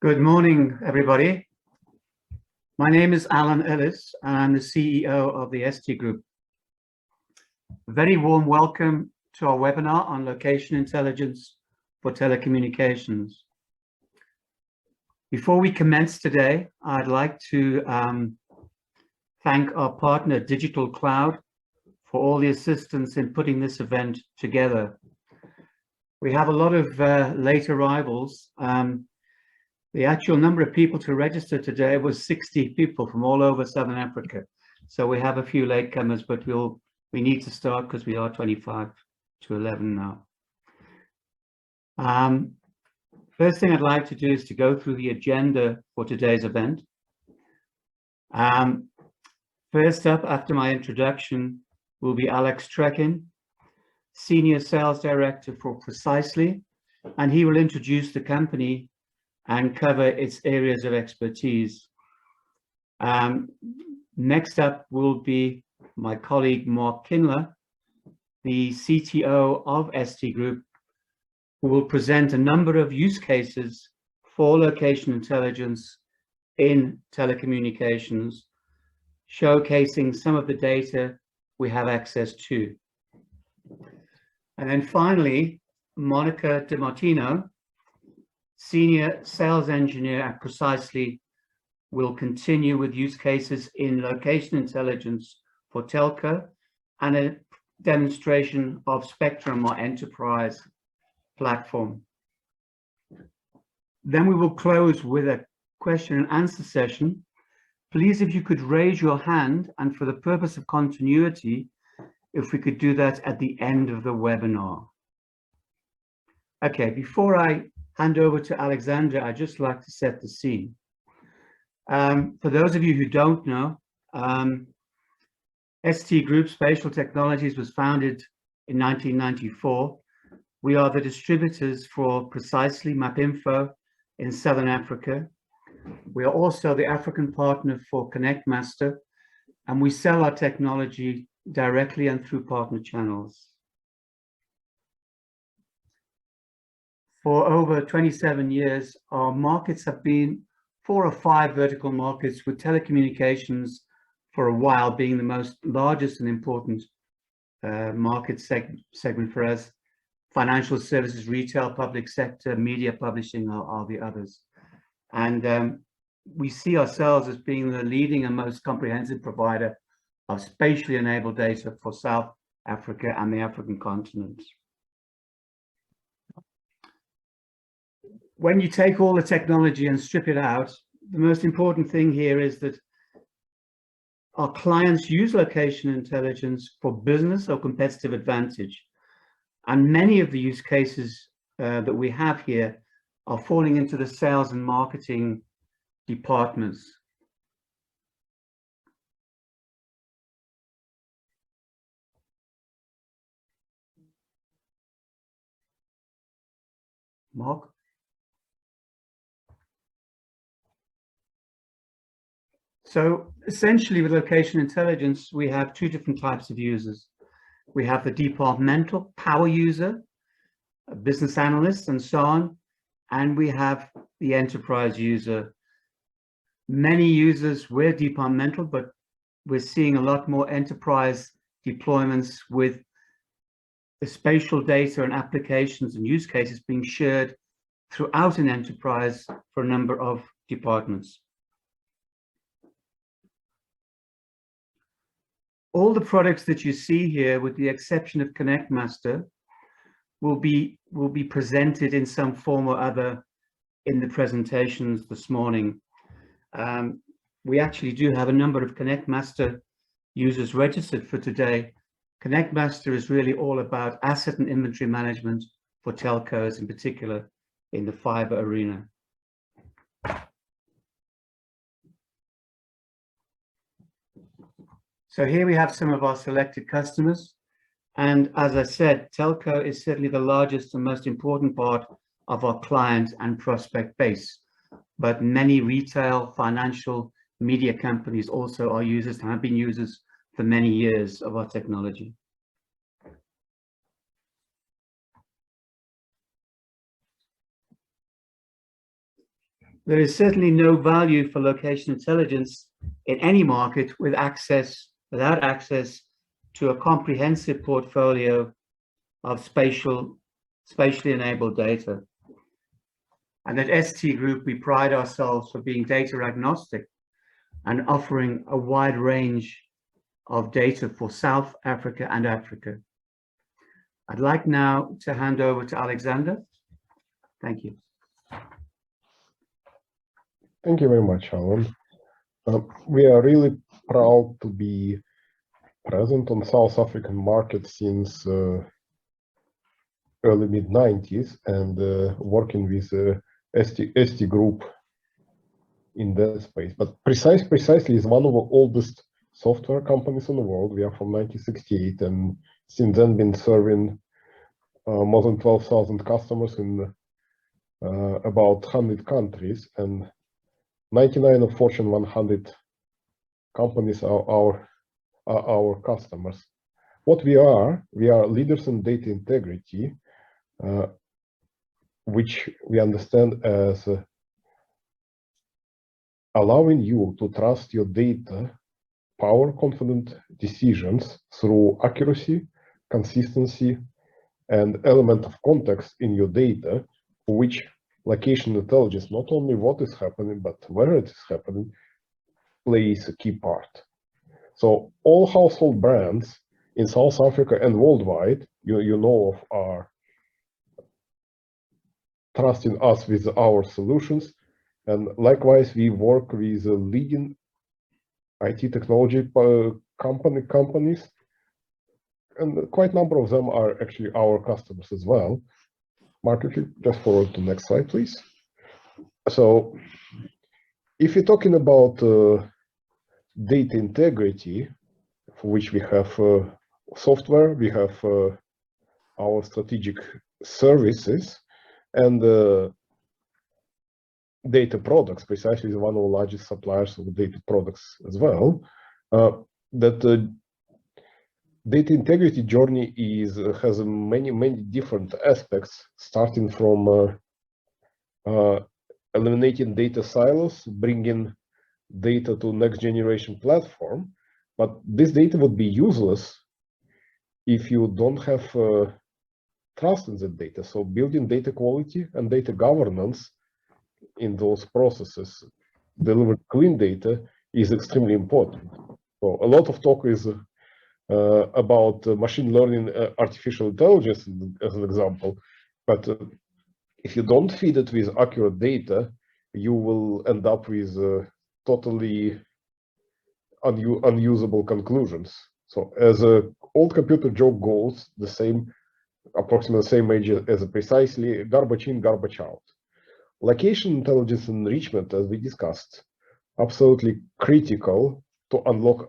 Good morning, everybody. My name is Alan Ellis, and I'm the CEO of the ST Group. A very warm welcome to our webinar on location intelligence for telecommunications. Before we commence today, I'd like to thank our partner Digital Cloud for all the assistance in putting this event together. We have a lot of late arrivals. The actual number of people to register today was 60 people from all over Southern Africa. So we have a few latecomers, but we need to start because we are 25 to 11 now. First thing I'd like to do is to go through the agenda for today's event. First up, after my introduction, will be Alex Trekin, Senior Sales Director for Precisely, and he will introduce the company and cover its areas of expertise. Next up will be my colleague Mark Kindler, the CTO of ST Group, who will present a number of use cases for location intelligence in telecommunications, showcasing some of the data we have access to. And then finally, Monica DiMartino, Senior Sales Engineer at Precisely, will continue with use cases in location intelligence for telco and a demonstration of Spectrum, our enterprise platform. Then we will close with a question and answer session. Please, if you could raise your hand, and for the purpose of continuity, if we could do that at the end of the webinar. Okay, before I hand over to Alexandra, I'd just like to set the scene. For those of you who don't know, ST Group Spatial Technologies was founded in 1994. We are the distributors for Precisely MapInfo in Southern Africa. We are also the African partner for ConnectMaster, and we sell our technology directly and through partner channels. For over 27 years, our markets have been 4 or 5 vertical markets, with telecommunications for a while being the most largest and important market segment for us. Financial services, retail, public sector, media publishing are the others. And we see ourselves as being the leading and most comprehensive provider of spatially enabled data for South Africa and the African continent. When you take all the technology and strip it out, the most important thing here is that our clients use location intelligence for business or competitive advantage. And many of the use cases that we have here are falling into the sales and marketing departments. Mark? So essentially with location intelligence, we have 2 different types of users. We have the departmental power user, a business analyst, and so on. And we have the enterprise user. Many users were departmental, but we're seeing a lot more enterprise deployments with the spatial data and applications and use cases being shared throughout an enterprise for a number of departments. All the products that you see here, with the exception of ConnectMaster, will be presented in some form or other in the presentations this morning. We actually do have a number of ConnectMaster users registered for today. ConnectMaster is really all about asset and inventory management for telcos, in particular in the fiber arena. So here we have some of our selected customers. And as I said, telco is certainly the largest and most important part of our client and prospect base. But many retail, financial, media companies also are users and have been users for many years of our technology. There is certainly no value for location intelligence in any market without access to a comprehensive portfolio of spatially enabled data. And at ST Group, we pride ourselves for being data agnostic and offering a wide range of data for South Africa and Africa. I'd like now to hand over to Alexander. Thank you. Thank you very much, Alan. We are really proud to be present on South African market since early mid-90s and working with ST Group in that space. But precisely is one of the oldest software companies in the world. We are from 1968 and since then been serving more than 12,000 customers in about 100 countries, and 99 of Fortune 100 companies are our customers. What we are leaders in data integrity, which we understand as allowing you to trust your data, power confident decisions through accuracy, consistency, and element of context in your data, for which location intelligence, not only what is happening, but where it is happening, plays a key part. So all household brands in South Africa and worldwide, you know of, are trusting us with our solutions. And likewise, we work with leading IT technology companies, and quite a number of them are actually our customers as well. Mark, if you just forward to the next slide, please. So if you're talking about data integrity, for which we have software, we have our strategic services, and data products, precisely is one of the largest suppliers of data products as well, that data integrity journey has many different aspects, starting from eliminating data silos, bringing data to next generation platform. But this data would be useless if you don't have trust in the data. So building data quality and data governance in those processes, delivering clean data, is extremely important. So a lot of talk is about machine learning, artificial intelligence as an example, but if you don't feed it with accurate data, you will end up with totally unusable conclusions. So as an old computer joke goes, approximately the same age as precisely garbage in, garbage out. Location intelligence enrichment, as we discussed, absolutely critical to unlock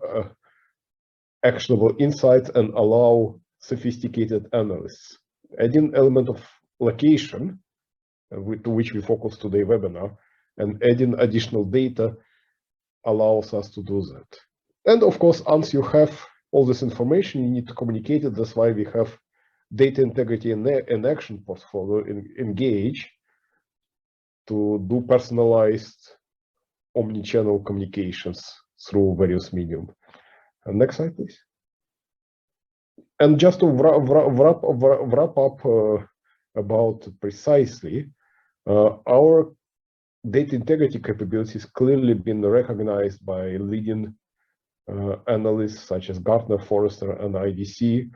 actionable insights and allow sophisticated analysts. Adding element of location, to which we focus today webinar, and adding additional data allows us to do that. And of course, once you have all this information, you need to communicate it. That's why we have data integrity and action portfolio engage to do personalized omni-channel communications through various medium. And next slide, please. And just to wrap up about precisely, our data integrity capabilities clearly been recognized by leading analysts such as Gartner, Forrester, and IDC.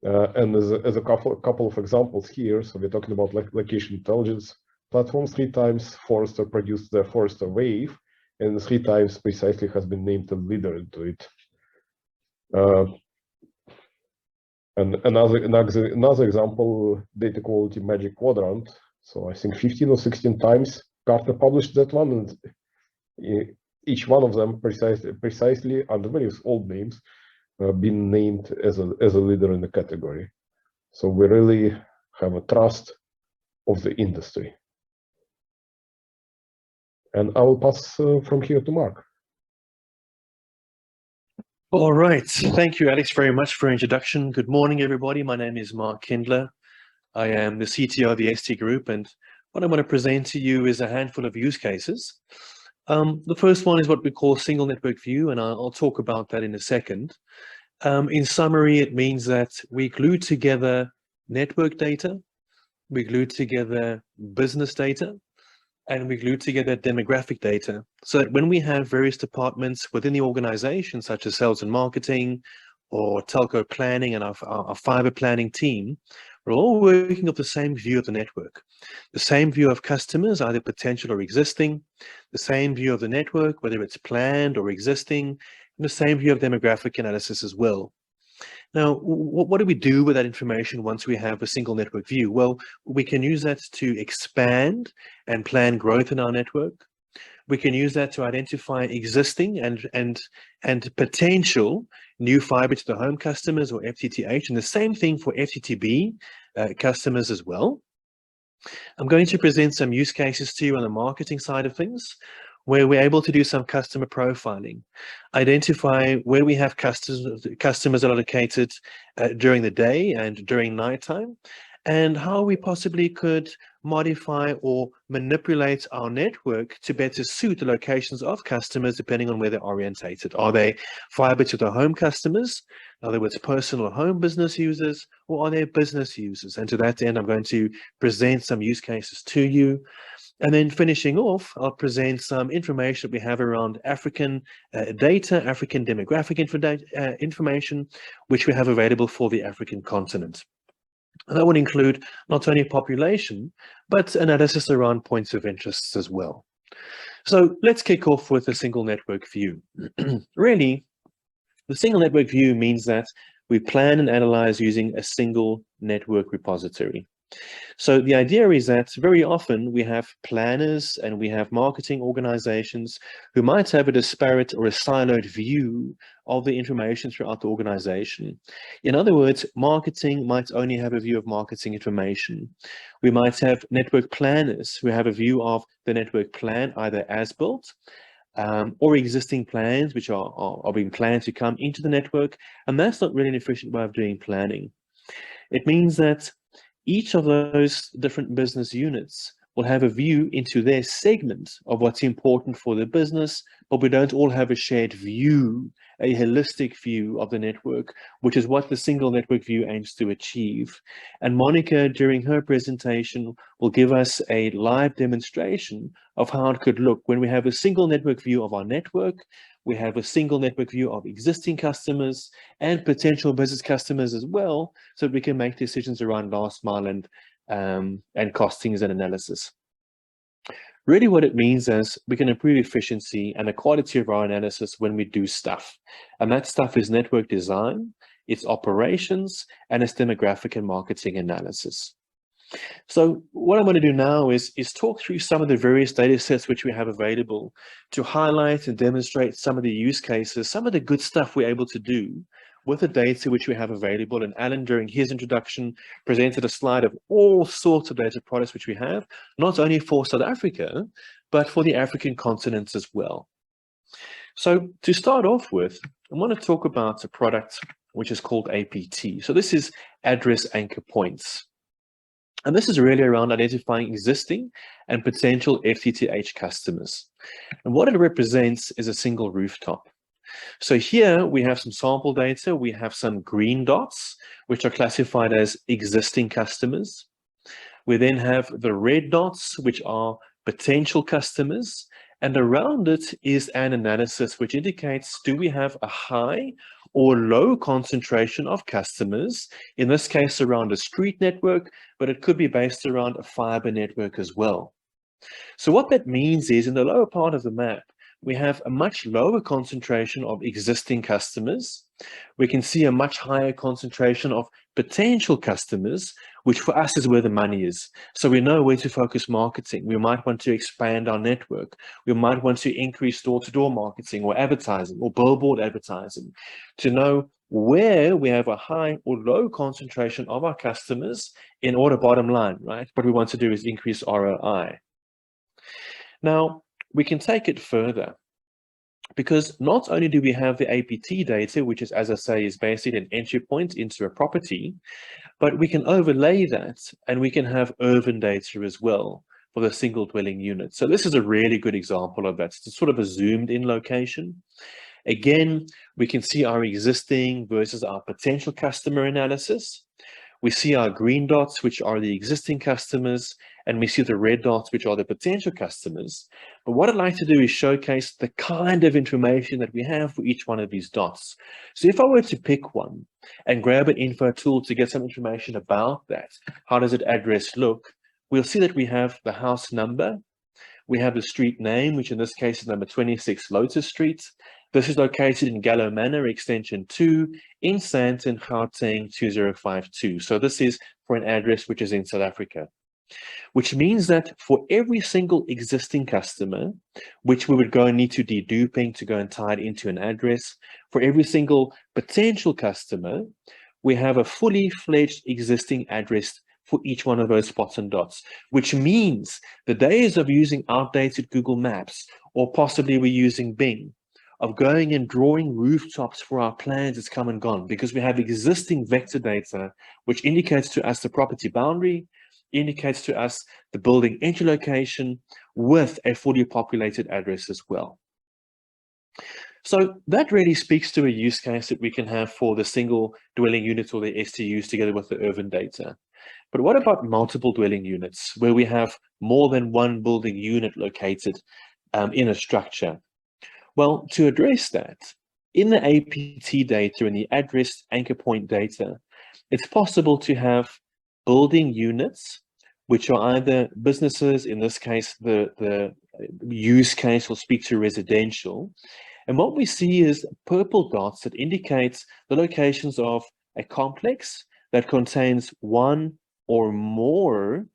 And as a couple of examples here, so we're talking about location intelligence platforms. 3 times Forrester produced the Forrester Wave, and 3 times precisely has been named a leader into it. And another example, data quality magic quadrant. So I think 15 or 16 times Gartner published that one, and each one of them precisely under various old names been named as a leader in the category. So we really have a trust of the industry. And I will pass from here to Mark. All right. Thank you, Alex, very much for your introduction. Good morning, everybody. My name is Mark Kindler. I am the CTO of the ST Group, and what I want to present to you is a handful of use cases. The first one is what we call single network view, and I'll talk about that in a second. In summary, it means that we glue together network data, we glue together business data, and we glue together demographic data, so that when we have various departments within the organization, such as sales and marketing, or telco planning and our fiber planning team, we're all working off the same view of the network, the same view of customers, either potential or existing, the same view of the network, whether it's planned or existing, and the same view of demographic analysis as well. Now, what do we do with that information once we have a single network view? Well, we can use that to expand and plan growth in our network. We can use that to identify existing and potential new fiber to the home customers, or FTTH, and the same thing for FTTB customers as well. I'm going to present some use cases to you on the marketing side of things, where we're able to do some customer profiling, identify where we have customers that are located during the day and during nighttime, and how we possibly could modify or manipulate our network to better suit the locations of customers depending on where they're orientated. Are they fiber to the home customers, in other words, personal home business users, or are they business users? And to that end, I'm going to present some use cases to you. And then finishing off, I'll present some information that we have around African data, African demographic information, which we have available for the African continent. And that would include not only population, but analysis around points of interest as well. So let's kick off with a single network view. Really, the single network view means that we plan and analyze using a single network repository. So the idea is that very often we have planners and we have marketing organizations who might have a disparate or a siloed view of the information throughout the organization. In other words, marketing might only have a view of marketing information. We might have network planners who have a view of the network plan, either as built or existing plans which are being planned to come into the network. And that's not really an efficient way of doing planning. It means that each of those different business units will have a view into their segment of what's important for the business, but we don't all have a shared view, a holistic view of the network, which is what the single network view aims to achieve. And Monica, during her presentation, will give us a live demonstration of how it could look when we have a single network view of our network, we have a single network view of existing customers and potential business customers as well, so we can make decisions around last mile and costings and analysis. Really what it means is we can improve efficiency and the quality of our analysis when we do stuff. And that stuff is network design, it's operations, and it's demographic and marketing analysis. So what I'm going to do now is talk through some of the various data sets which we have available to highlight and demonstrate some of the use cases, some of the good stuff we're able to do with the data which we have available. And Alan, during his introduction, presented a slide of all sorts of data products which we have, not only for South Africa, but for the African continent as well. So to start off with, I want to talk about a product which is called APT. So this is address anchor points. And this is really around identifying existing and potential FTTH customers. And what it represents is a single rooftop. So here we have some sample data. We have some green dots, which are classified as existing customers. We then have the red dots, which are potential customers. And around it is an analysis which indicates, do we have a high or low concentration of customers, in this case around a street network, but it could be based around a fiber network as well. So what that means is in the lower part of the map, we have a much lower concentration of existing customers. We can see a much higher concentration of potential customers, which for us is where the money is. So we know where to focus marketing. We might want to expand our network. We might want to increase door-to-door marketing or advertising or billboard advertising to know where we have a high or low concentration of our customers in order bottom line, right? What we want to do is increase ROI. Now, we can take it further, because not only do we have the APT data, which is, as I say, is basically an entry point into a property, but we can overlay that and we can have urban data as well for the single dwelling unit. So this is a really good example of that. It's sort of a zoomed in location. Again, we can see our existing versus our potential customer analysis. We see our green dots, which are the existing customers, and we see the red dots, which are the potential customers. But what I'd like to do is showcase the kind of information that we have for each one of these dots. So if I were to pick one and grab an info tool to get some information about that, how does it address look? We'll see that we have the house number, we have the street name, which in this case is number 26 Lotus Street. This is located in Gallo Manor, extension 2, in Sandton, Gauteng 2052. So this is for an address which is in South Africa, which means that for every single existing customer, which we would go and need to deduping to go and tie it into an address, for every single potential customer, we have a fully fledged existing address for each one of those spots and dots, which means the days of using outdated Google Maps, or possibly we're using Bing, of going and drawing rooftops for our plans is come and gone, because we have existing vector data, which indicates to us the property boundary, indicates to us the building entry location with a fully populated address as well. So that really speaks to a use case that we can have for the single dwelling units or the SDUs together with the urban data. But what about multiple dwelling units, where we have more than one building unit located in a structure? Well, to address that, in the APT data and the address anchor point data, it's possible to have building units, which are either businesses, in this case, the use case will speak to residential. And what we see is purple dots that indicates the locations of a complex that contains one or more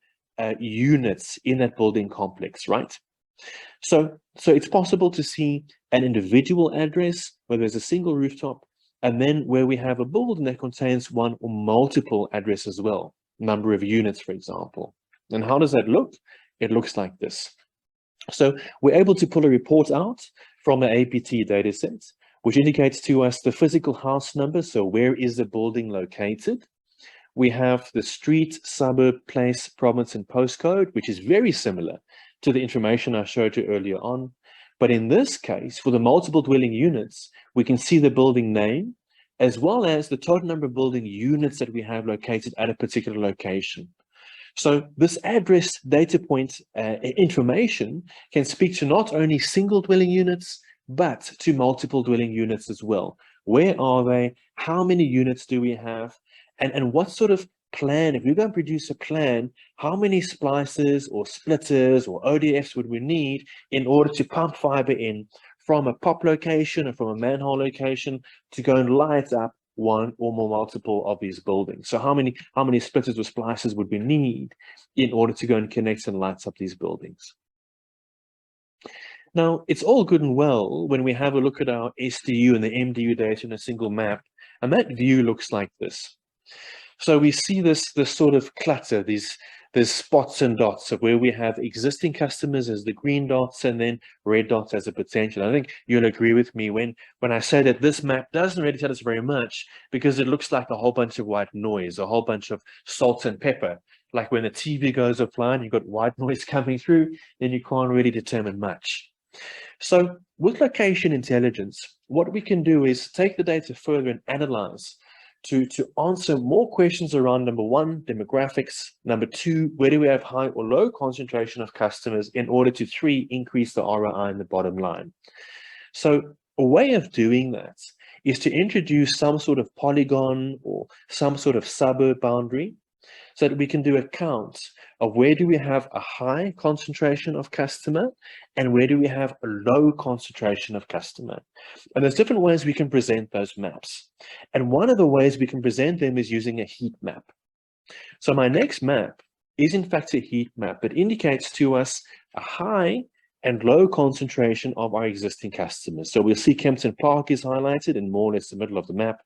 units in that building complex, right? So it's possible to see an individual address where there's a single rooftop, and then where we have a building that contains one or multiple addresses as well, number of units, for example. And how does that look? It looks like this. So we're able to pull a report out from the APT dataset, which indicates to us the physical house number, so where is the building located. We have the street, suburb, place, province, and postcode, which is very similar to the information I showed you earlier on. But in this case, for the multiple dwelling units, we can see the building name, as well as the total number of building units that we have located at a particular location. So this address data point information can speak to not only single dwelling units, but to multiple dwelling units as well. Where are they? How many units do we have? And what sort of plan, if we're going to produce a plan, how many splices or splitters or ODFs would we need in order to pump fiber in from a POP location or from a manhole location to go and light up one or more multiple of these buildings? So how many splitters or splices would we need in order to go and connect and light up these buildings? Now, it's all good and well when we have a look at our SDU and the MDU data in a single map, and that view looks like this. So we see this sort of clutter, these spots and dots of where we have existing customers as the green dots and then red dots as a potential. I think you'll agree with me when I say that this map doesn't really tell us very much, because it looks like a whole bunch of white noise, a whole bunch of salt and pepper. Like when the TV goes offline, you've got white noise coming through, then you can't really determine much. So with location intelligence, what we can do is take the data further and analyze to answer more questions around, number one, demographics, number two, where do we have high or low concentration of customers, in order to, three, increase the ROI in the bottom line. So a way of doing that is to introduce some sort of polygon or some sort of suburb boundary, so that we can do a count of where do we have a high concentration of customer and where do we have a low concentration of customer. And there's different ways we can present those maps. And one of the ways we can present them is using a heat map. So my next map is in fact a heat map that indicates to us a high and low concentration of our existing customers. So we'll see Kempton Park is highlighted in more or less the middle of the map.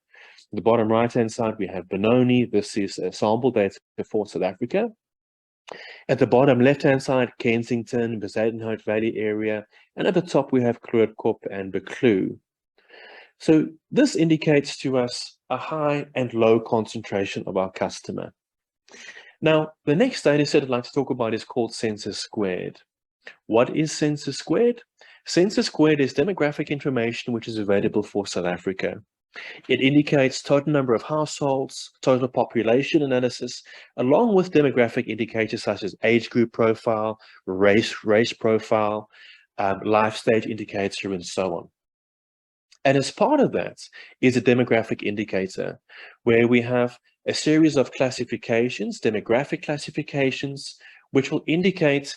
The bottom right-hand side, we have Benoni. This is a sample data for South Africa. At the bottom left-hand side, Kensington, Bezuidenhout Valley area. And at the top, we have Kloortkop and Buccleuch. So this indicates to us a high and low concentration of our customer. Now, the next data set I'd like to talk about is called census squared. What is census squared? Census squared is demographic information which is available for South Africa. It indicates total number of households, total population analysis, along with demographic indicators such as age group profile, race profile, life stage indicator, and so on. And as part of that is a demographic indicator where we have a series of classifications, demographic classifications, which will indicate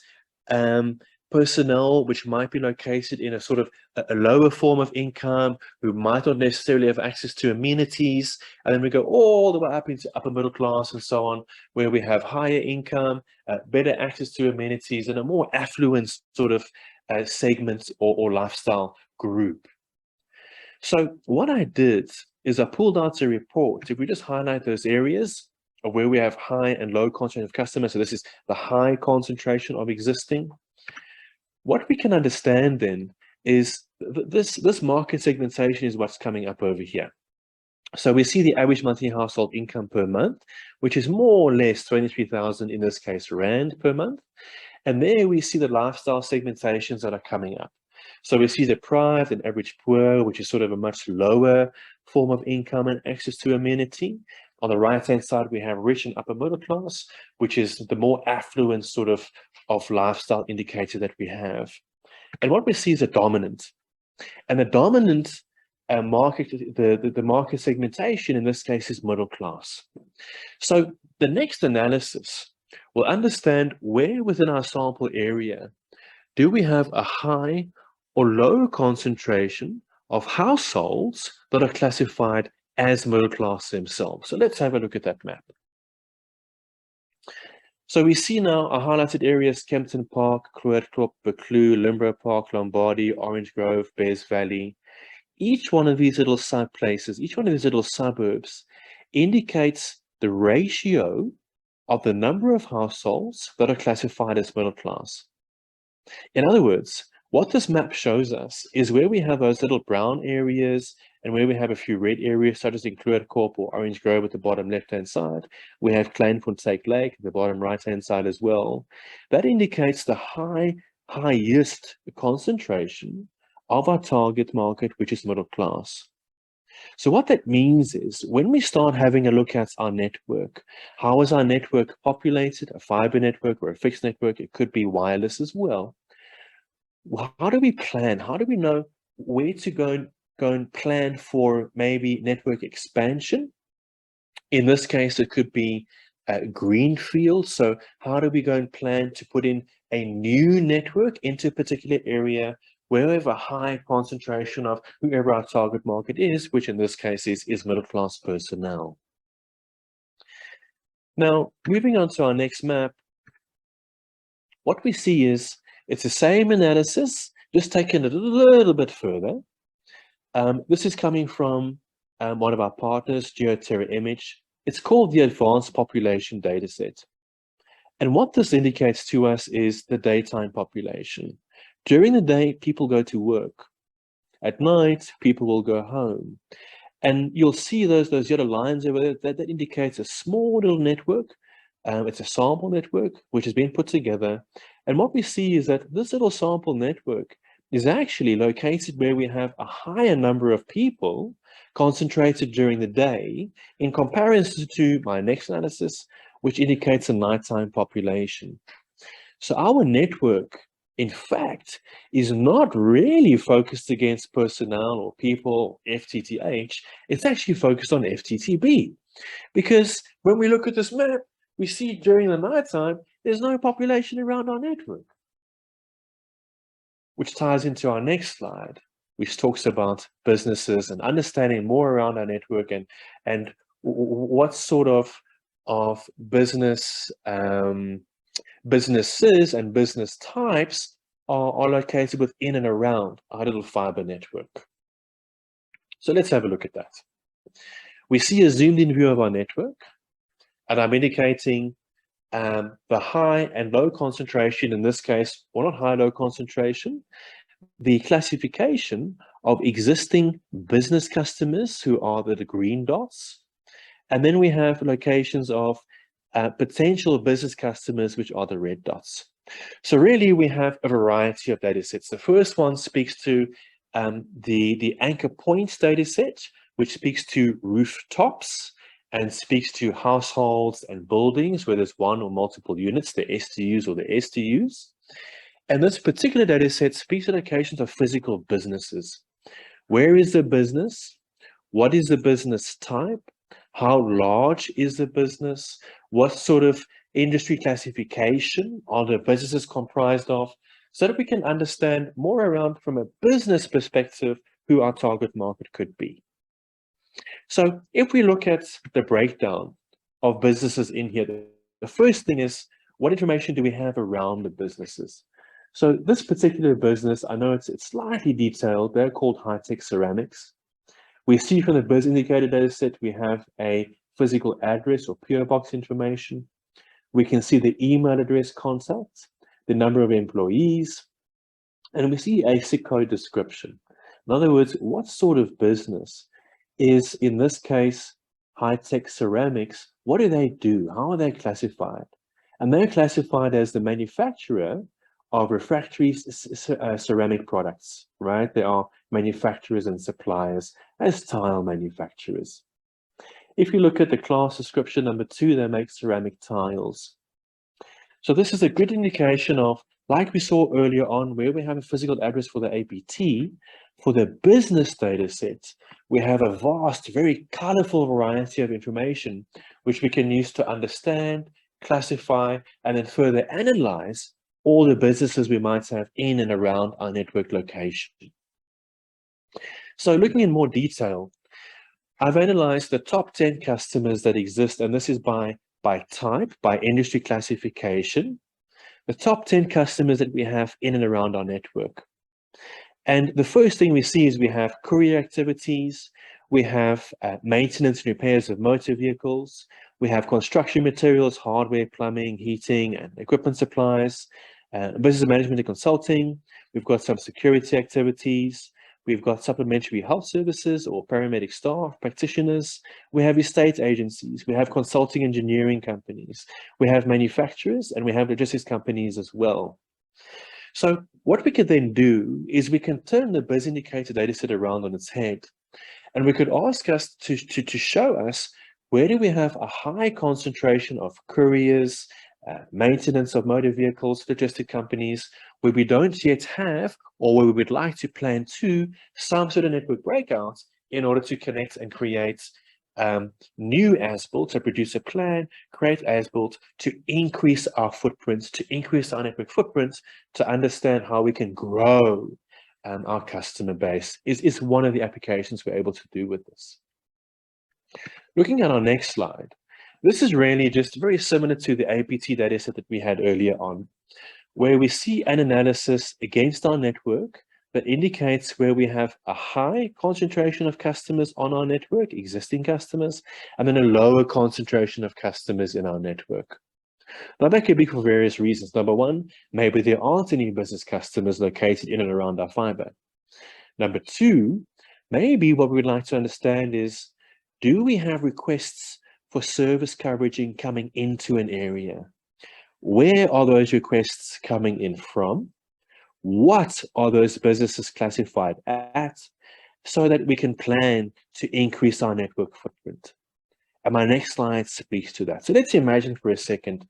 personnel which might be located in a sort of a lower form of income, who might not necessarily have access to amenities. And then we go all the way up into upper middle class and so on, where we have higher income, better access to amenities, and a more affluent sort of segment or lifestyle group. So what I did is I pulled out a report. If we just highlight those areas of where we have high and low concentration of customers, so this is the high concentration of existing. What we can understand then is this market segmentation is what's coming up over here. So we see the average monthly household income per month, which is more or less 23,000, in this case, Rand per month. And there we see the lifestyle segmentations that are coming up. So we see deprived and average poor, which is sort of a much lower form of income and access to amenity. On the right-hand side, we have rich and upper middle class, which is the more affluent sort of lifestyle indicator that we have. And what we see is a dominant. And the dominant market, the market segmentation in this case is middle class. So the next analysis will understand where within our sample area do we have a high or low concentration of households that are classified as middle class themselves. So let's have a look at that map. So we see now our highlighted areas: Kempton Park, Krugerstrop, Buccleuch, Limburg Park, Lombardy, Orange Grove, Bears Valley. Each one of these little sub-places, each one of these little suburbs indicates the ratio of the number of households that are classified as middle class. In other words, what this map shows us is where we have those little brown areas and where we have a few red areas, such as in Krugerstrop or Orange Grove at the bottom left-hand side. We have Kleinfontein Lake at the bottom right-hand side as well. That indicates the highest concentration of our target market, which is middle class. So what that means is when we start having a look at our network, how is our network populated? A fiber network or a fixed network? It could be wireless as well. How do we plan? How do we know where to go and plan for maybe network expansion? In this case, it could be greenfield. So how do we go and plan to put in a new network into a particular area where we have a high concentration of whoever our target market is, which in this case is middle class personnel. Now, moving on to our next map, what we see is it's the same analysis, just taken a little bit further. This is coming from one of our partners, GeoTerra Image. It's called the Advanced Population Dataset. And what this indicates to us is the daytime population. During the day, people go to work. At night, people will go home. And you'll see those yellow lines over there, that indicates a small little network. It's a sample network which has been put together. And what we see is that this little sample network is actually located where we have a higher number of people concentrated during the day in comparison to my next analysis, which indicates a nighttime population. So our network, in fact, is not really focused against personnel or people, FTTH. It's actually focused on FTTB. Because when we look at this map, we see during the nighttime, there's no population around our network. Which ties into our next slide, which talks about businesses and understanding more around our network and what sort of business businesses and business types are located within and around our little fiber network. So let's have a look at that. We see a zoomed in view of our network, and I'm indicating the high and low concentration, in this case, or not high, low concentration, the classification of existing business customers who are the green dots. And then we have locations of potential business customers, which are the red dots. So really, we have a variety of data sets. The first one speaks to the anchor points data set, which speaks to rooftops and speaks to households and buildings where there's one or multiple units, the STUs or the STUs. And this particular data set speaks to locations of physical businesses. Where is the business? What is the business type? How large is the business? What sort of industry classification are the businesses comprised of? So that we can understand more around, from a business perspective, who our target market could be. So if we look at the breakdown of businesses in here, the first thing is, what information do we have around the businesses? So this particular business, I know it's slightly detailed. They're called High-Tech Ceramics. We see from the biz indicator data set, we have a physical address or PO box information. We can see the email address contact, the number of employees, and we see a SIC code description. In other words, what sort of business is, in this case, High-Tech Ceramics? What do they do? How are they classified? And they're classified as the manufacturer of refractory ceramic products, right? They are manufacturers and suppliers as tile manufacturers. If you look at the class description number 2, they make ceramic tiles. So this is a good indication of, like we saw earlier on, where we have a physical address for the APT, for the business data set, we have a vast, very colorful variety of information, which we can use to understand, classify, and then further analyze all the businesses we might have in and around our network location. So looking in more detail, I've analyzed the top 10 customers that exist, and this is by type, by industry classification, the top 10 customers that we have in and around our network. And the first thing we see is we have courier activities, we have maintenance and repairs of motor vehicles, we have construction materials, hardware, plumbing, heating, and equipment supplies, business management and consulting. We've got some security activities. We've got supplementary health services or paramedic staff, practitioners. We have estate agencies. We have consulting engineering companies. We have manufacturers, and we have logistics companies as well. So what we could then do is we can turn the biz indicator data set around on its head, and we could ask us to show us, where do we have a high concentration of couriers, maintenance of motor vehicles, logistic companies, where we don't yet have, or where we would like to plan to, some sort of network breakouts in order to connect and create new as-built, to produce a plan, create as-built, to increase our footprints, to increase our network footprints, to understand how we can grow our customer base is one of the applications we're able to do with this. Looking at our next slide, this is really just very similar to the APT data set that we had earlier on, where we see an analysis against our network that indicates where we have a high concentration of customers on our network, existing customers, and then a lower concentration of customers in our network. Now, that could be for various reasons. Number one, maybe there aren't any business customers located in and around our fiber. Number two, maybe what we'd like to understand is, do we have requests for service coverage coming into an area? Where are those requests coming in from? What are those businesses classified at, so that we can plan to increase our network footprint? And my next slide speaks to that. So let's imagine for a second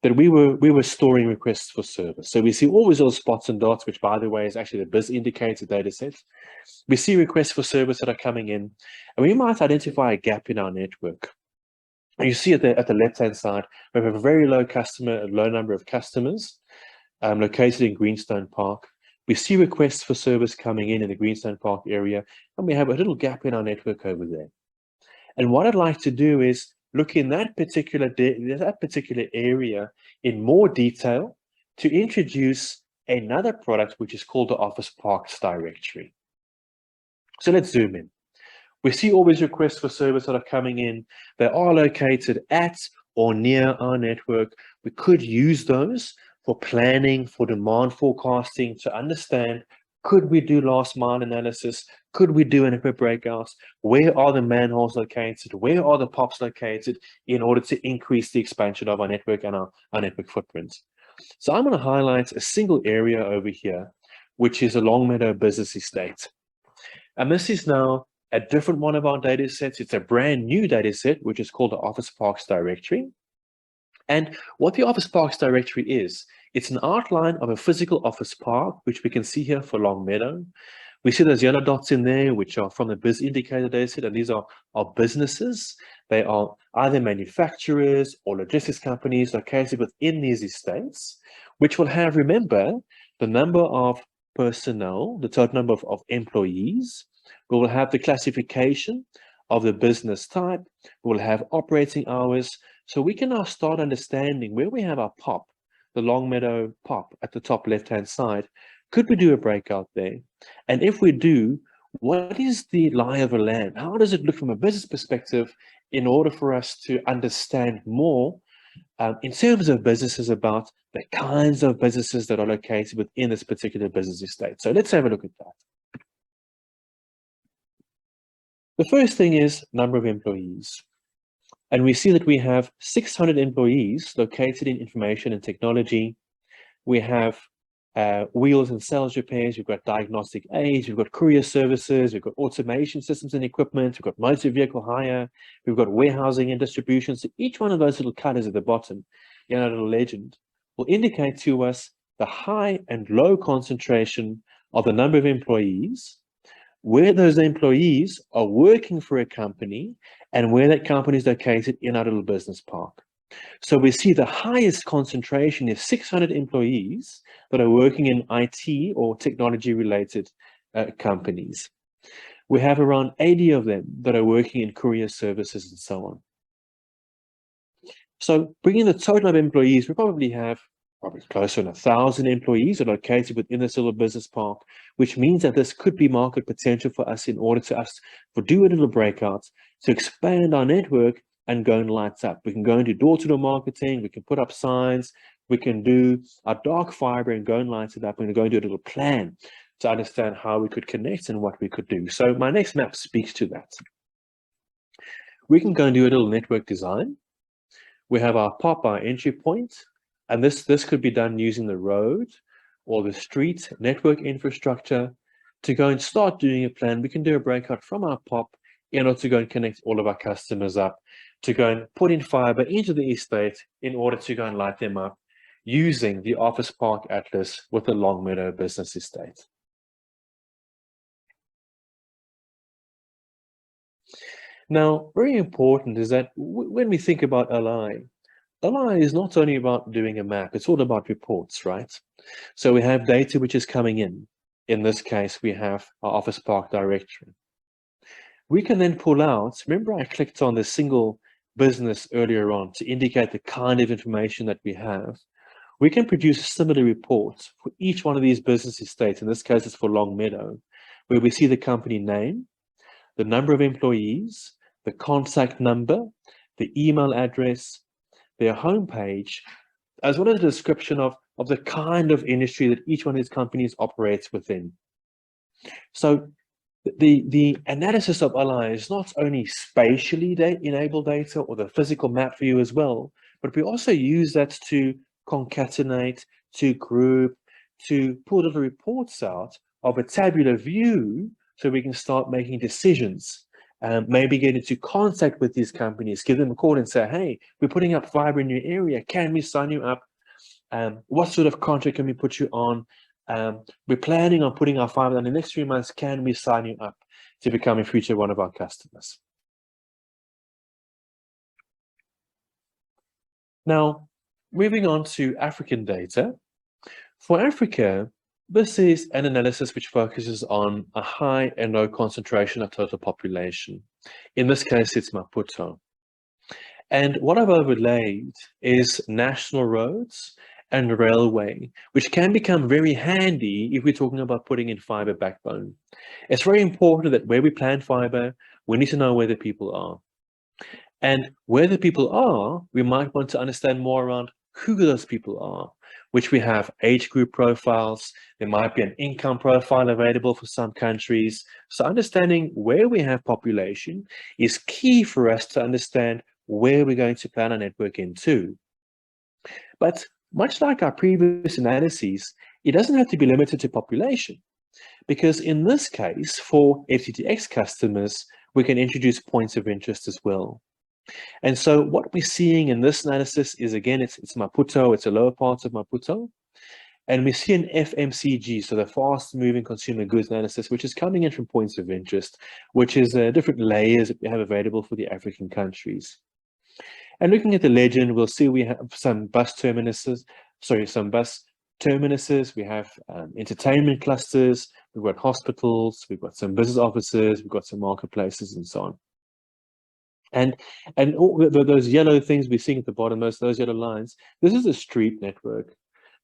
that we were storing requests for service. So we see all these little spots and dots, which, by the way, is actually the biz indicator data set. We see requests for service that are coming in, and we might identify a gap in our network. And you see at the left-hand side, we have a very low number of customers located in Greenstone Park. We see requests for service coming in the Greenstone Park area, and we have a little gap in our network over there. And what I'd like to do is look in that particular area in more detail to introduce another product, which is called the Office Parks Directory. So let's zoom in. We see all these requests for service that are coming in. They are located at or near our network. We could use those for planning, for demand forecasting, to understand Could we do last mile analysis? Could we do network breakouts? Where are the manholes located? Where are the POPs located in order to increase the expansion of our network and our network footprint? So I'm going to highlight a single area over here, which is a Longmeadow business estate. And this is now a different one of our data sets. It's a brand new data set, which is called the Office Parks Directory. And what the Office Parks Directory is, it's an outline of a physical office park, which we can see here for Longmeadow. We see those yellow dots in there, which are from the Biz Indicator data set, and these are businesses. They are either manufacturers or logistics companies located within these estates, which will have, remember, the number of personnel, the total number of employees. We will have the classification of the business type. We will have operating hours. So we can now start understanding where we have our POP, the Longmeadow POP at the top left-hand side. Could we do a breakout there? And if we do, what is the lie of the land? How does it look from a business perspective in order for us to understand more in terms of businesses about the kinds of businesses that are located within this particular business estate? So let's have a look at that. The first thing is number of employees. And we see that we have 600 employees located in information and technology. We have wheels and sales repairs. We've got diagnostic aids. We've got courier services. We've got automation systems and equipment. We've got motor vehicle hire. We've got warehousing and distribution. So each one of those little colors at the bottom in our little legend will indicate to us the high and low concentration of the number of employees, where those employees are working for a company, and where that company is located in our little business park. So we see the highest concentration is 600 employees that are working in IT or technology-related companies. We have around 80 of them that are working in courier services and so on. So bringing the total of employees, we probably have closer to 1,000 employees are located within this little business park, which means that this could be market potential for us in order to do a little breakout, to expand our network and go and lights up. We can go into door-to-door marketing, we can put up signs, we can do our dark fiber and go and light it up. We're going to go into a little plan to understand how we could connect and what we could do. So my next map speaks to that. We can go and do a little network design. We have our POP, our entry point, and this could be done using the road or the street network infrastructure to go and start doing a plan. We can do a breakout from our POP in order to go and connect all of our customers up, to go and put in fiber into the estate in order to go and light them up using the Office Park Atlas with the Longmeadow business estate. Now, very important is that when we think about LI is not only about doing a map, it's all about reports, right? So we have data which is coming in. In this case, we have our Office Park Directory. We can then pull out, remember I clicked on the single business earlier on to indicate the kind of information that we have. We can produce a similar report for each one of these business estates. In this case, it's for Longmeadow, where we see the company name, the number of employees, the contact number, the email address, their homepage, as well as a description of the kind of industry that each one of these companies operates within. So the analysis of LI is not only spatially enabled data or the physical map view as well, but we also use that to concatenate, to group, to pull little reports out of a tabular view so we can start making decisions. Maybe get into contact with these companies, give them a call and say, hey, we're putting up fiber in your area. Can we sign you up? What sort of contract can we put you on? We're planning on putting our fiber in the next 3 months. Can we sign you up to become a future one of our customers? Now, moving on to African data. For Africa, this is an analysis which focuses on a high and low concentration of total population. In this case, it's Maputo. And what I've overlaid is national roads and railway, which can become very handy if we're talking about putting in fiber backbone. It's very important that where we plan fiber, we need to know where the people are. And where the people are, we might want to understand more around who those people are. which we have age group profiles. There might be an income profile available for some countries. So understanding where we have population is key for us to understand where we're going to plan our network into. But much like our previous analyses, it doesn't have to be limited to population, because in this case, for FTTX customers, we can introduce points of interest as well. And so what we're seeing in this analysis is, again, it's Maputo, it's a lower part of Maputo. And we see an FMCG, so the fast moving consumer goods analysis, which is coming in from points of interest, which is different layers that we have available for the African countries. And looking at the legend, we'll see we have some bus terminuses, we have entertainment clusters, we've got hospitals, we've got some business offices, we've got some marketplaces and so on. And all those yellow things we're seeing at the bottom, those yellow lines, this is a street network.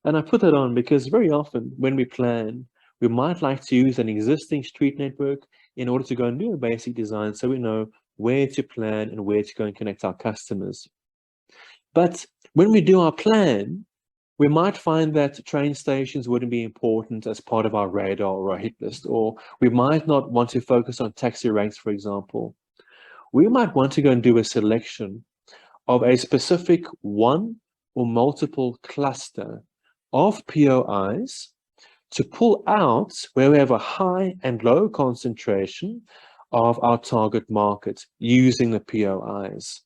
And I put that on because very often when we plan, we might like to use an existing street network in order to go and do a basic design so we know where to plan and where to go and connect our customers. But when we do our plan, we might find that train stations wouldn't be important as part of our radar or our hit list, or we might not want to focus on taxi ranks, for example. We might want to go and do a selection of a specific one or multiple cluster of POIs to pull out where we have a high and low concentration of our target market using the POIs.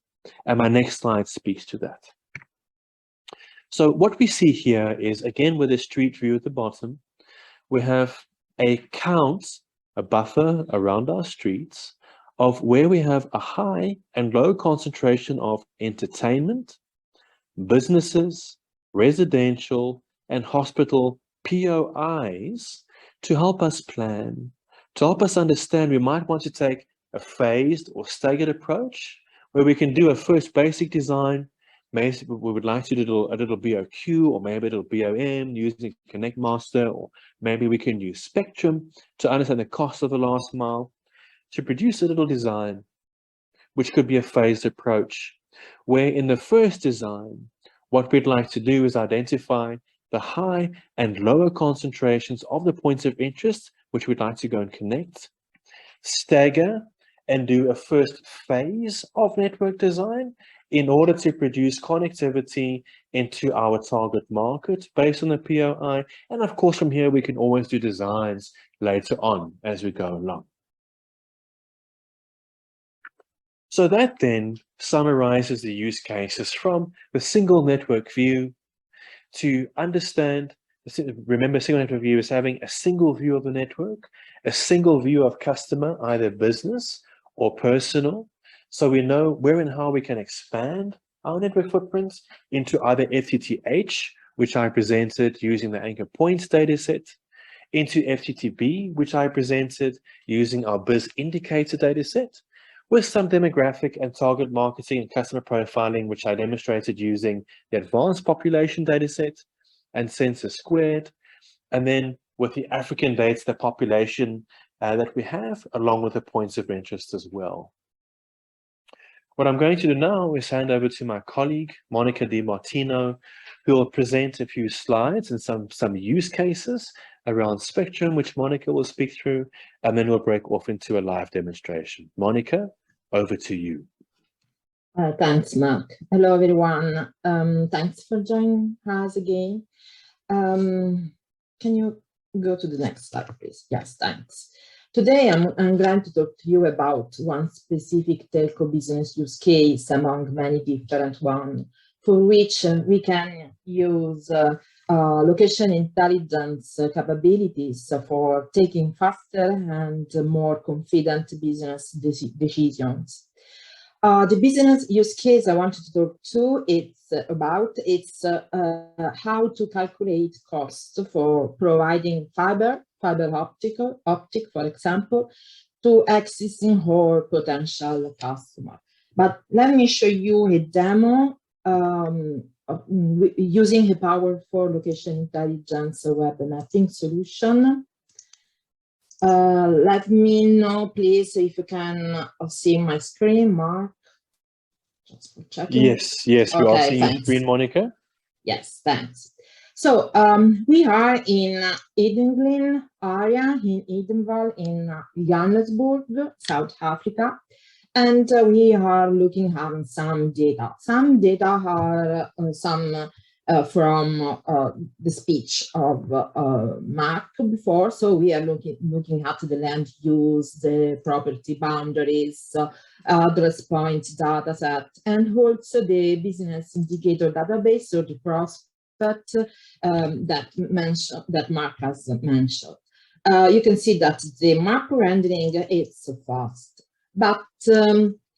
And my next slide speaks to that. So what we see here is, again, with the street view at the bottom, we have a count, a buffer around our streets of where we have a high and low concentration of entertainment, businesses, residential, and hospital POIs to help us plan, to help us understand. We might want to take a phased or staggered approach where we can do a first basic design. Maybe we would like to do a little BOQ or maybe a little BOM using Connect Master, or maybe we can use Spectrum to understand the cost of the last mile, to produce a little design, which could be a phased approach, where in the first design, what we'd like to do is identify the high and lower concentrations of the points of interest, which we'd like to go and connect, stagger and do a first phase of network design in order to produce connectivity into our target market based on the POI. And of course, from here, we can always do designs later on as we go along. So that then summarizes the use cases from the single network view to understand. Remember, single network view is having a single view of the network, a single view of customer, either business or personal. So we know where and how we can expand our network footprints into either FTTH, which I presented using the anchor points dataset, into FTTB, which I presented using our BIS indicator dataset, with some demographic and target marketing and customer profiling, which I demonstrated using the advanced population dataset and census squared, and then with the African data, the population that we have, along with the points of interest as well. What I'm going to do now is hand over to my colleague, Monica Di Martino, who will present a few slides and some use cases around Spectrum, which Monica will speak through, and then we'll break off into a live demonstration. Monica, over to you. Thanks, Mark. Hello, everyone. Thanks for joining us again. Can you go to the next slide, please? Yes, thanks. Today, I'm glad to talk to you about one specific telco business use case among many different ones, for which we can use location intelligence capabilities for taking faster and more confident business decisions. The business use case I wanted to talk to, it's how to calculate costs for providing fiber optic, for example, to existing or potential customer. But let me show you a demo using a powerful location intelligence web mapping solution. Let me know, please, if you can see my screen, Mark. Just for checking. Yes, we are seeing your screen, Monica. Yes, thanks. So we are in Edenglin area in Edenval in Johannesburg, South Africa. And we are looking at some data. Some data are from the speech of Mark before. So we are looking at the land use, the property boundaries, address point data set, and also the business indicator database, so the prospect that Mark has mentioned. You can see that the map rendering is fast. But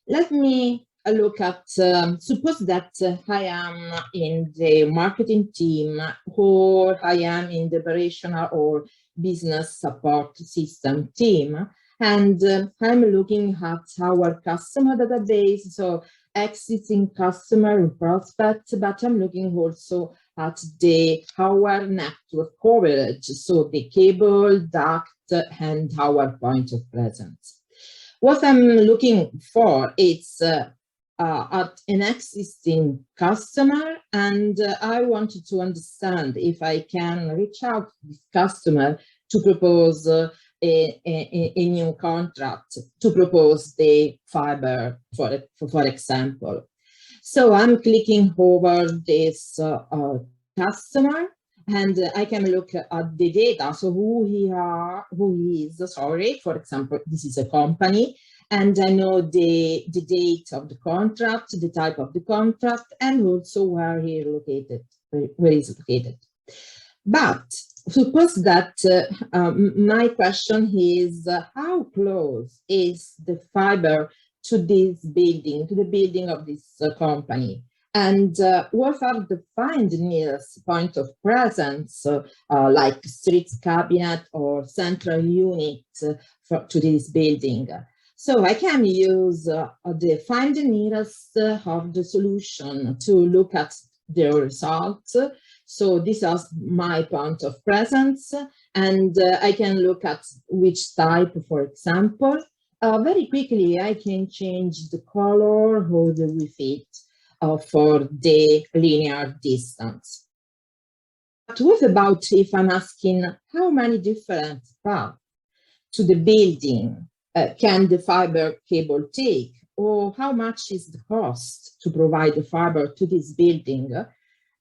let me look at, suppose that I am in the marketing team, or I am in the operational or business support system team, and I'm looking at our customer database, so existing customer and prospects, but I'm looking also at our network coverage, so the cable, duct, and our point of presence. What I'm looking for is at an existing customer, and I wanted to understand if I can reach out to this customer to propose a new contract, to propose the fiber, for example. So I'm clicking over this customer, and I can look at the data. So who he is, sorry, for example, this is a company, and I know the date of the contract, the type of the contract, and also where he is located, where he's located. But suppose that my question is, how close is the fiber to this building, to the building of this company? And what are the find nearest point of presence, like street cabinet or central unit to this building? So I can use the find nearest of the solution to look at the results. So this is my point of presence, and I can look at which type, for example. Very quickly, I can change the color or the width for the linear distance. But what about if I'm asking how many different paths to the building can the fiber cable take, or how much is the cost to provide the fiber to this building?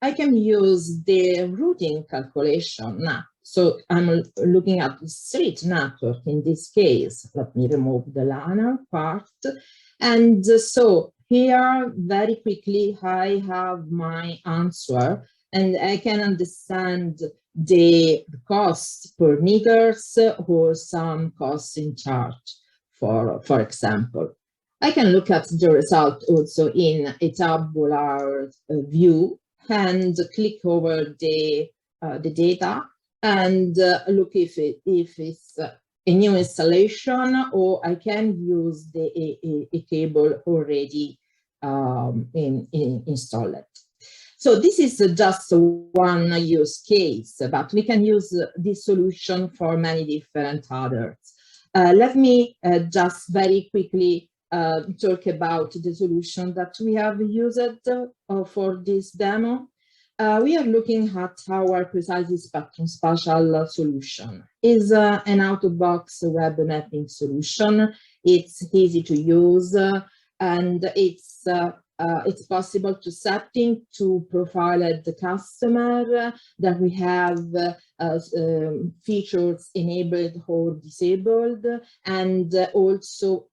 I can use the routing calculation now. So I'm looking at the street network in this case. Let me remove the linear part. And so here, very quickly, I have my answer, and I can understand the cost per meters or some cost in charge, for example. I can look at the result also in a tabular view and click over the data and look if it's a new installation, or I can use a cable already installed. So this is just one use case, but we can use this solution for many different others. Let me just very quickly talk about the solution that we have used for this demo. We are looking at our precisely spectrum spatial solution. It's an out-of-box web mapping solution. It's easy to use, and it's possible to setting to profile the customer that we have features enabled or disabled, and also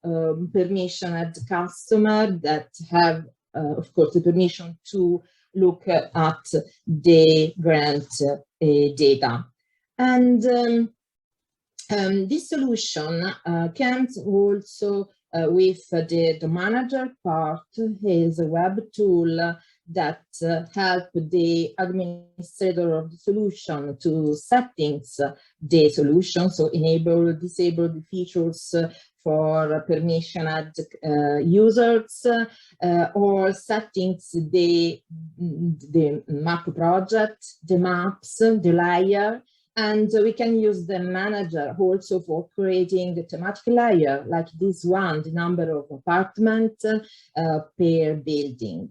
permission at the customer that have, of course, the permission to look at the grant data. And this solution can also with the manager part is a web tool that help the administrator of the solution to settings the solution, so enable, disable the features for permissioned users, or settings the map project, the maps, the layer. And we can use the manager also for creating the thematic layer, like this one, the number of apartments per building.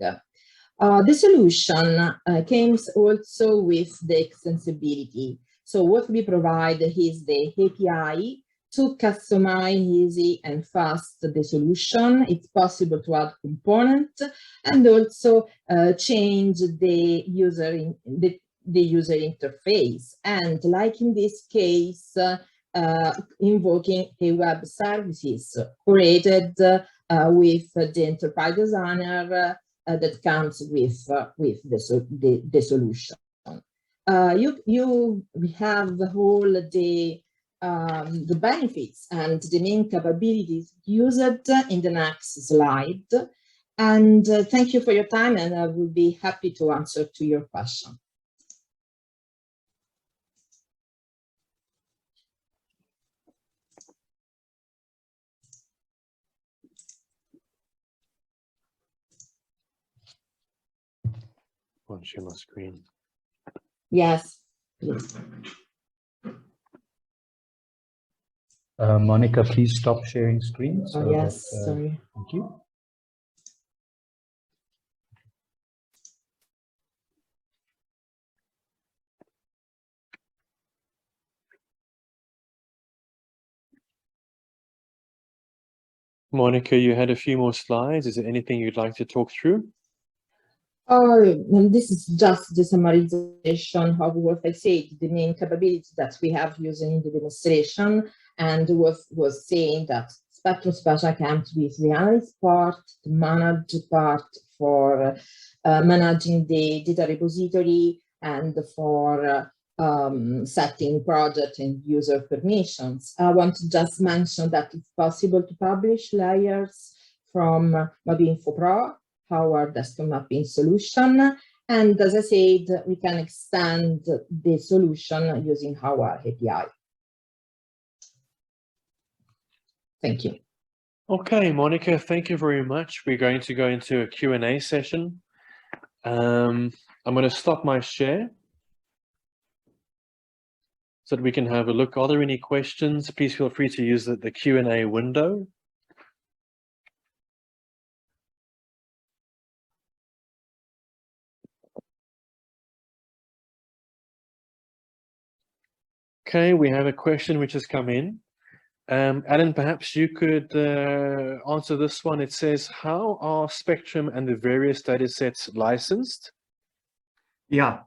The solution comes also with the extensibility. So what we provide is the API to customize easy and fast the solution. It's possible to add components and also change the user interface. And like in this case, invoking a web services created with the enterprise designer that comes with the solution. You have all the benefits and the main capabilities used in the next slide. And thank you for your time, and I will be happy to answer to your question. Want to share my screen? Yes, please. Monica, please stop sharing screen. So Yes, that, sorry. Thank you. Monica, you had a few more slides. Is there anything you'd like to talk through? And this is just the summarization of what I said, the main capabilities that we have using in the demonstration, and was saying that Spectrum Spatial comes with the analysis part, the manage part for managing the data repository, and for setting project and user permissions. I want to just mention that it's possible to publish layers from MapInfo Pro, our desktop mapping solution. And as I said, we can extend the solution using our API. Thank you. Okay, Monica, thank you very much. We're going to go into a Q&A session. I'm going to stop my share so that we can have a look. Are there any questions? Please feel free to use the Q&A window. Okay, we have a question which has come in. Alan, perhaps you could answer this one. It says, how are Spectrum and the various data sets licensed? Yeah,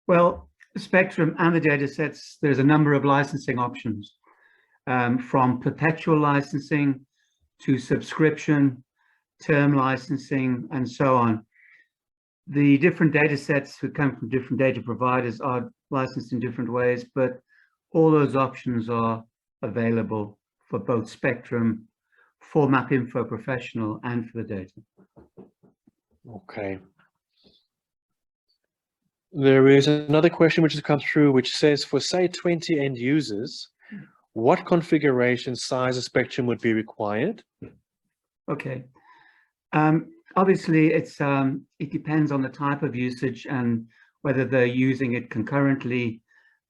well, Spectrum and the data sets, there's a number of licensing options, from perpetual licensing to subscription, term licensing, and so on. The different data sets who come from different data providers are licensed in different ways, but all those options are available for both Spectrum, for MapInfo Professional, and for the data. Okay. There is another question which has come through, which says, for say 20 end users, what configuration size of Spectrum would be required? Okay. Obviously, it depends on the type of usage and whether they're using it concurrently.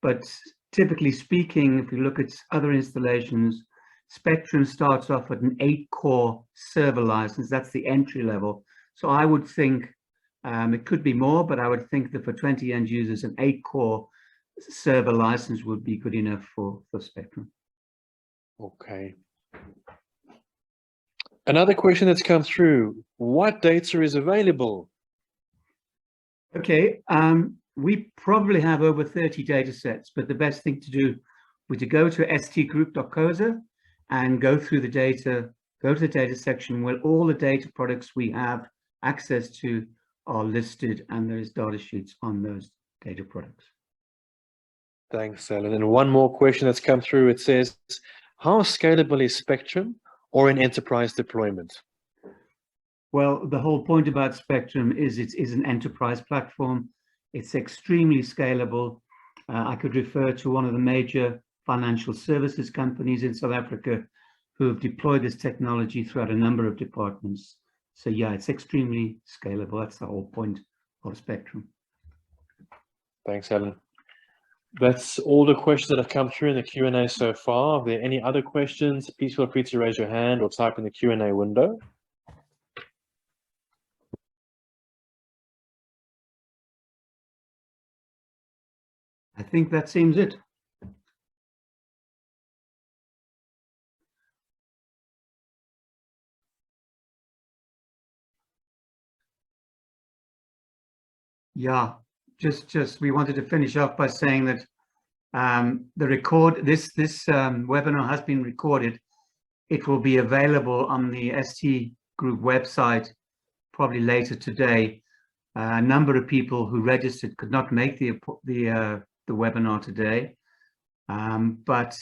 But typically speaking, if you look at other installations, Spectrum starts off at an 8-core server license. That's the entry level. So I would think it could be more, but I would think that for 20 end users, an 8-core server license would be good enough for Spectrum. Okay. Another question that's come through, what data is available? Okay, we probably have over 30 data sets, but the best thing to do would to go to stgroup.coza and go through the data, go to the data section where all the data products we have access to are listed, and there's data sheets on those data products. Thanks, Alan. And one more question that's come through. It says, how scalable is Spectrum or an enterprise deployment? Well, the whole point about Spectrum is it is an enterprise platform. It's extremely scalable. I could refer to one of the major financial services companies in South Africa who have deployed this technology throughout a number of departments. So yeah, it's extremely scalable. That's the whole point of Spectrum. Thanks, Alan. That's all the questions that have come through in the Q&A so far. Are there any other questions? Please feel free to raise your hand or type in the Q&A window. I think that seems it. Yeah, just we wanted to finish off by saying that this webinar has been recorded. It will be available on the ST Group website probably later today. A number of people who registered could not make the webinar today, but